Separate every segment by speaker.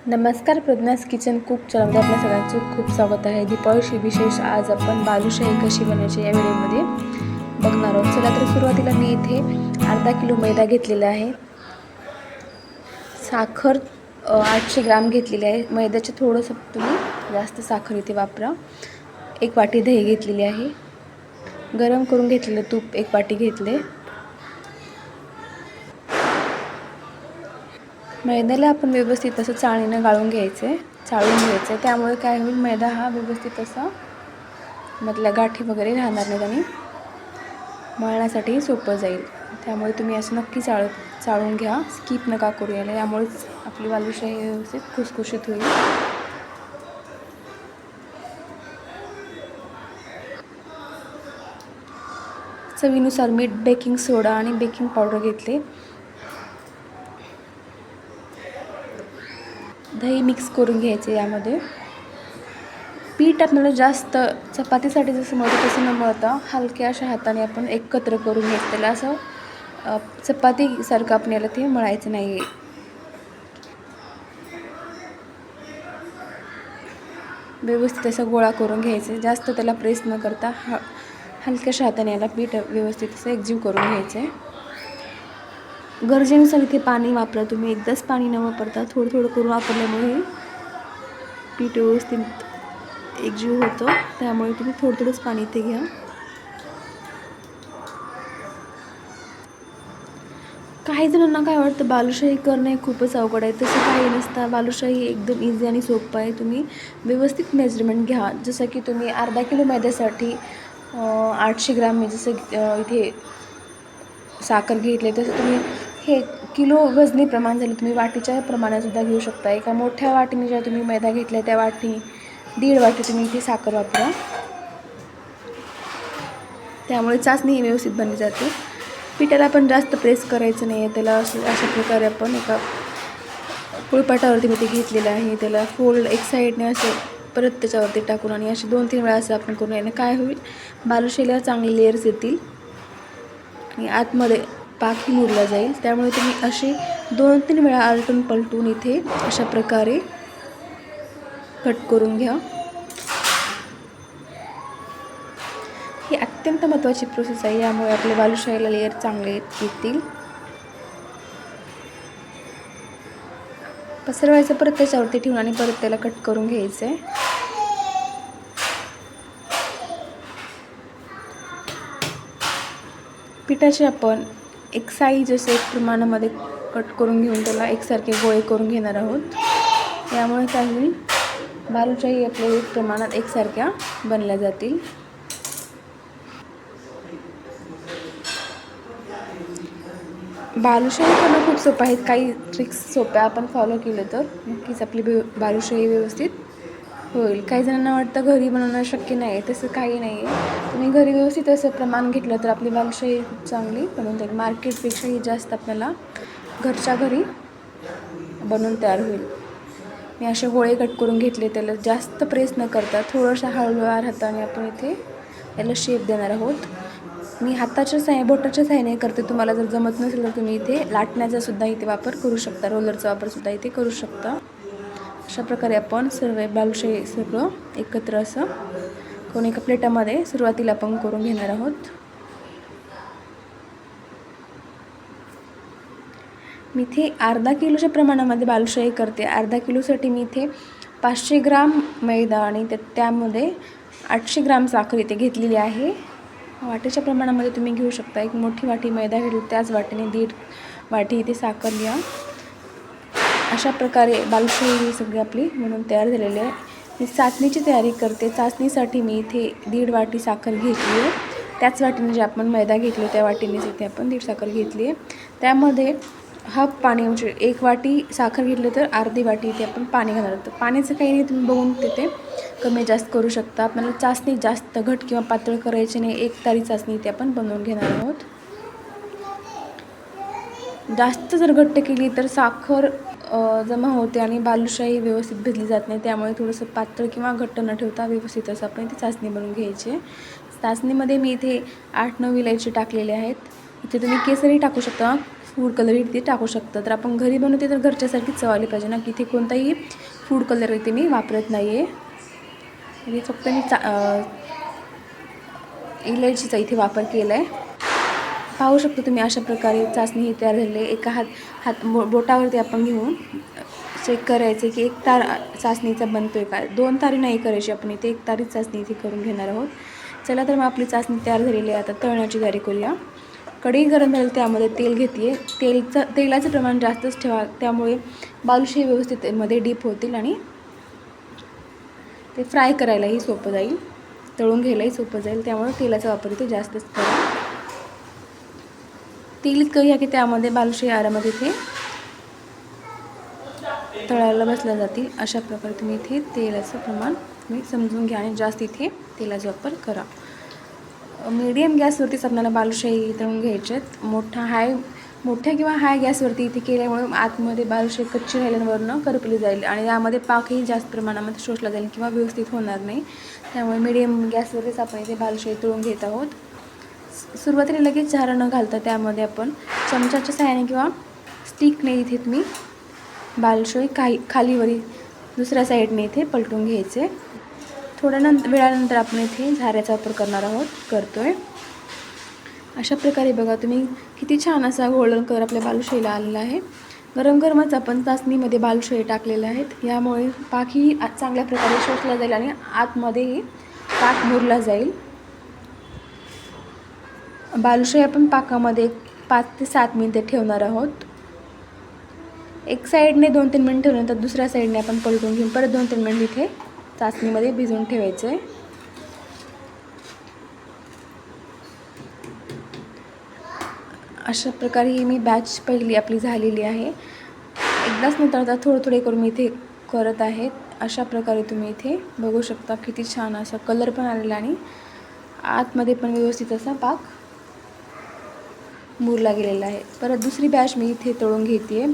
Speaker 1: नमस्कार, प्रज्ञास kitchen cook चॅनलमध्ये आपल्या सगळ्यांचं खूप स्वागत आहे. दीपावली विशेष आज आपण बालुशाही कशी बनवायची या व्हिडिओमध्ये बघणार आहोत. चला तर सुरुवातीला मी इथे अर्धा किलो मैदा घेतलेला आहे. साखर 800 ग्राम घेतलेली आहे. मैद्याचे थोडंसं तुम्ही जास्त साखर इथे वापरा. 1 वाटी दही घेतलेली आहे. गरम करून घेतलेलं तूप 1 वाटी घेतले. मैद्याला आपण व्यवस्थित असं चाळणीनं गाळून घ्यायचं आहे, चाळून घ्यायचं आहे. त्यामुळे काय होईल, मैदा हा व्यवस्थित असा मधल्या गाठी वगैरे राहणार नाहीत आणि मळण्यासाठी सोपं जाईल. त्यामुळे तुम्ही असं नक्की चाळून घ्या, स्किप नका करू याला. यामुळेच आपली बालुशाही व्यवस्थित खुसखुशीत होईल. चवीनुसार मीठ, बेकिंग सोडा आणि बेकिंग पावडर घेतले. दही मिक्स करून घ्यायचे. यामध्ये पीठ आपल्याला जास्त चपातीसाठी जसं मळतो तसं न मळता हलक्या अशा हाताने आपण एकत्र करून घ्यायचं. त्याला असं चपातीसारखं आपल्याला ते मळायचं नाही आहे. व्यवस्थित असं गोळा करून घ्यायचं. जास्त त्याला प्रेस न करता हलक्याशा हाताने याला पीठ व्यवस्थित असं एकजीव करून घ्यायचं आहे. गरजेनुसार इथे पाणी वापरा तुम्ही. एकदाच पाणी न वापरता थोडं थोडं करून वापरल्यामुळे पीठ व्यवस्थित एकजीव होतं. त्यामुळे तुम्ही थोडं थोडंच पाणी इथे घ्या. काही जणांना काय वाटतं, बालुशाही करणे खूपच अवघड आहे. तसं काही नसतं. बालुशाही एकदम इझी आणि सोपं आहे. तुम्ही व्यवस्थित मेजरमेंट घ्या. जसं की तुम्ही अर्धा किलो मैद्यासाठी 800 ग्राम मी जसं इथे साखर घेतले, तसं तुम्ही हे किलो वजनी प्रमाण झालं. तुम्ही वाटीच्या प्रमाणातसुद्धा घेऊ शकता. एका मोठ्या वाटीने ज्या तुम्ही मैदा घेतला त्या वाटी 1.5 वाटी तुम्ही इथे साखर वापरा. त्यामुळे चाचणी ही व्यवस्थित बनली जाते. पिठाला पण जास्त प्रेस करायचं नाही आहे. त्याला अशा प्रकारे आपण एका पोळपाटावरती मी ते घेतलेलं आहे. त्याला फोल्ड एक साईडने असं परत त्याच्यावरती टाकून आणि असे 2-3 वेळा असं आपण करून याने काय होईल, बालुशाहीला चांगले लेयर्स येतील आणि आतमध्ये पाकही मुरला जाईल. त्यामुळे तुम्ही असे 2-3 वेळा आलटून पलटून इथे अशा प्रकारे कट करून घ्या. ही अत्यंत महत्त्वाची प्रोसेस आहे. यामुळे आपल्या बालुशाहीला लेयर चांगले येतील. पसरवायचं परत त्याच्यावरती ठेवून आणि परत त्याला कट करून घ्यायचं आहे. पिठाचे आपण एक साईज असं एक प्रमाणामध्ये कट करून घेऊन त्याला एकसारखे गोळे करून घेणार आहोत. यामुळे काय होईल, बालुशाही आपल्या एक प्रमाणात एकसारख्या बनल्या जातील. बालुशाही करणं खूप सोपं आहे. काही ट्रिक्स सोप्या आपण फॉलो केलं तर नक्कीच आपली बालुशाही व्यवस्थित होईल. काही जणांना वाटतं घरी बनवणं शक्य नाही आहे. तसं काही नाही आहे. तुम्ही घरी व्यवस्थित असं प्रमाण घेतलं तर आपली बालुशाही खूप चांगली बनवून जाईल. मार्केटपेक्षाही जास्त आपल्याला घरच्या घरी बनवून तयार होईल. मी असे गोळे कट करून घेतले. त्याला जास्त प्रेस न करता थोडंसं हळूवार हाताने आपण इथे याला शेप देणार आहोत. मी हाताच्या बोटाच्या साहाय्याने करते. तुम्हाला जर जमत नसेल तर तुम्ही इथे लाटण्याचा सुद्धा इथे वापर करू शकता. रोलरचा वापर सुद्धा इथे करू शकता. अशा प्रकारे आपण सर्व बालुशाही सगळं एकत्र असं करून एका प्लेटामध्ये सुरुवातीला आपण करून घेणार आहोत. मी इथे अर्धा किलोच्या प्रमाणामध्ये बालुशाही करते. अर्धा किलोसाठी मी इथे 500 ग्राम मैदा आणि त्यामध्ये 800 ग्राम साखर इथे घेतलेली आहे. वाटीच्या प्रमाणामध्ये तुम्ही घेऊ शकता. एक मोठी वाटी मैदा घेतली, त्याच वाटीने 1.5 वाटी इथे साखर घ्या. अशा प्रकारे बालुशाही ही सगळी आपली म्हणून तयार झालेली आहे. मी चाचणीची तयारी करते. चाचणीसाठी मी इथे 1.5 वाटी साखर घेतली आहे. त्याच वाटीने जे आपण मैदा घेतलो त्या वाटीनेच इथे आपण 1.5 साखर घेतली आहे. त्यामध्ये हाफ पाणी, म्हणजे 1 वाटी साखर घेतलं तर अर्धी वाटी इथे आपण पाणी घालणार आहोत. पाण्याचं काही नाही, तुम्ही बघून तिथे कमी जास्त करू शकता. आपल्याला चाचणी जास्त घट किंवा पातळ करायची नाही. एक तारी चाचणी इथे आपण बनवून घेणार आहोत. जास्त जर घट्ट केली तर साखर जमा होते आणि बालुशाही व्यवस्थित भिजली जात नाही. त्यामुळे थोडंसं पातळ किंवा घट्ट न ठेवता व्यवस्थित असं आपण इथे चाचणी बनवून घ्यायची. चाचणीमध्ये मी इथे 8-9 इलायची टाकलेल्या आहेत. इथे तुम्ही केसरही टाकू शकता. फूड कलर इथे टाकू शकता. तर आपण घरी बनवते तर घरच्यासारखी चव आली पाहिजे ना, की इथे कोणताही फूड कलर इथे मी वापरत नाही आहे. इथे फक्त मी इलायचीचा इथे वापर केला आहे. पाहू शकतो तुम्ही अशा प्रकारे चाचणी ही तयार झालेली आहे. एका बोटावरती आपण घेऊन चेक करायचे की एक तार चाचणीचा बनतोय का. 2 तारी नाही करायची आपण इथे, 1 तारी चाचणी इथे करून घेणार आहोत. चला तर मग आपली चाचणी तयार झालेली आहे. आता तळण्याची तयारी करूया. कढई गरम झाली, त्यामध्ये तेल घेते. तेलाचं प्रमाण जास्तच ठेवा, त्यामुळे बालुशाही व्यवस्थित मध्ये डीप होतील आणि ते फ्राय करायलाही सोपं जाईल, तळून घ्यायलाही सोपं जाईल. त्यामुळे तेलाचा वापर इथे जास्तच करा. तेल इतकं घ्या की त्यामध्ये बालुशाही आरामात इथे तळायला बसल्या जातील. अशा प्रकारे तुम्ही इथे तेलाचं प्रमाण तुम्ही समजून घ्या आणि जास्त इथे तेलाचा वापर करा. मीडियम गॅसवरतीच आपल्याला बालुशाही तळून घ्यायचे आहेत. मोठ्या किंवा हाय गॅसवरती इथे केल्यामुळे आतमध्ये बालुशाही कच्ची राहिल्यावरनं करपली जाईल आणि यामध्ये पाकही जास्त प्रमाणामध्ये शोषला जाईल किंवा व्यवस्थित होणार नाही. त्यामुळे मीडियम गॅसवरतीच आपण इथे बालुशाही तळून घेत आहोत. सुरुवातीला लगेच झारा न घालता त्यामध्ये आपण चमच्याच्या सहाय्याने किंवा स्टिकने इथे तुम्ही बालुशाही खालीवरी दुसऱ्या साईडने इथे पलटून घ्यायचे. थोड्या वेळानंतर आपण इथे झाऱ्याचा वापर करतोय. अशा प्रकारे बघा तुम्ही किती छान असा गोल्डन कलर आपल्या बालुशाहीला आलेला आहे. गरम गरमच आपण चाचणीमध्ये बालुशाही टाकलेल्या आहेत. यामुळे पाकही चांगल्या प्रकारे शोषला जाईल आणि आतमध्येही पाक मुरला जाईल. बालुशाही आपण पाकामध्ये 5 ते 7 मिनिटे ठेवणार आहोत. एक साईडने 2-3 मिनिट ठेवल्यानंतर दुसऱ्या साईडने आपण पलटून घेऊन परत 2-3 मिनिट इथे चाचणीमध्ये भिजवून ठेवायचं आहे. अशा प्रकारे ही मी बॅच पहिली आपली झालेली आहे. एकदाच न तळता थोडे करून मी इथे करत आहे. अशा प्रकारे तुम्ही इथे बघू शकता किती छान असा कलर पण आलेला आणि आतमध्ये पण व्यवस्थित असा पाक मुरला गेलेला आहे. परत दुसरी बॅच मी इथे तळून घेते.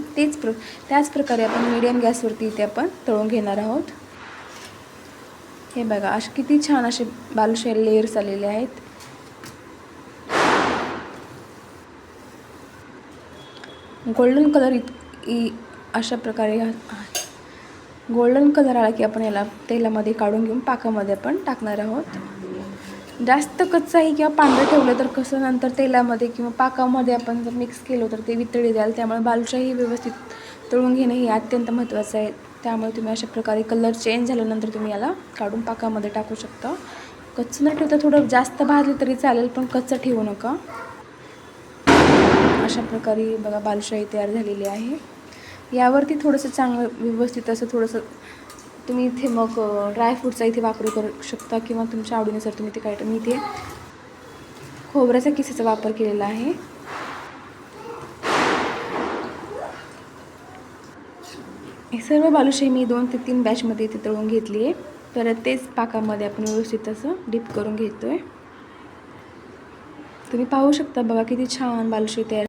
Speaker 1: त्याच प्रकारे आपण मीडियम गॅसवरती इथे आपण तळून घेणार आहोत. हे बघा असे किती छान असे बालुशाही लेयर्स आलेले आहेत. गोल्डन कलर अशा प्रकारे गोल्डन कलर आला की आपण याला तेलामध्ये काढून घेऊन पाकामध्ये आपण टाकणार आहोत. जास्त कच्चाही किंवा पांढरं ठेवलं तर कसं नंतर तेलामध्ये किंवा पाकामध्ये आपण जर मिक्स केलं तर ते वितळी जाईल. त्यामुळे बालुशाही व्यवस्थित तळून घेणं हे अत्यंत महत्त्वाचं आहे. त्यामुळे तुम्ही अशा प्रकारे कलर चेंज झाल्यानंतर तुम्ही याला काढून पाकामध्ये टाकू शकता. कच्चं न ठेवता थोडं जास्त भाजलं तरी चालेल, पण कच्चं ठेवू नका. अशा प्रकारे बघा बालुशाही तयार झालेली आहे. यावरती थोडंसं चांगलं व्यवस्थित असं थोडंसं तुम्ही इथे मग ड्रायफ्रूटचा इथे वापर करू शकता किंवा तुमच्या आवडीनुसार तुम्ही ते काय. मी इथे खोबऱ्याच्या किसाचा वापर केलेला आहे. हे सर्व बालुशाही मी 2 ते 3 बॅचमध्ये इथे तळून घेतली आहे. परत तेच पाकामध्ये आपण व्यवस्थित असं डीप करून घेतोय. तुम्ही पाहू शकता बघा किती छान बालुशाही तयार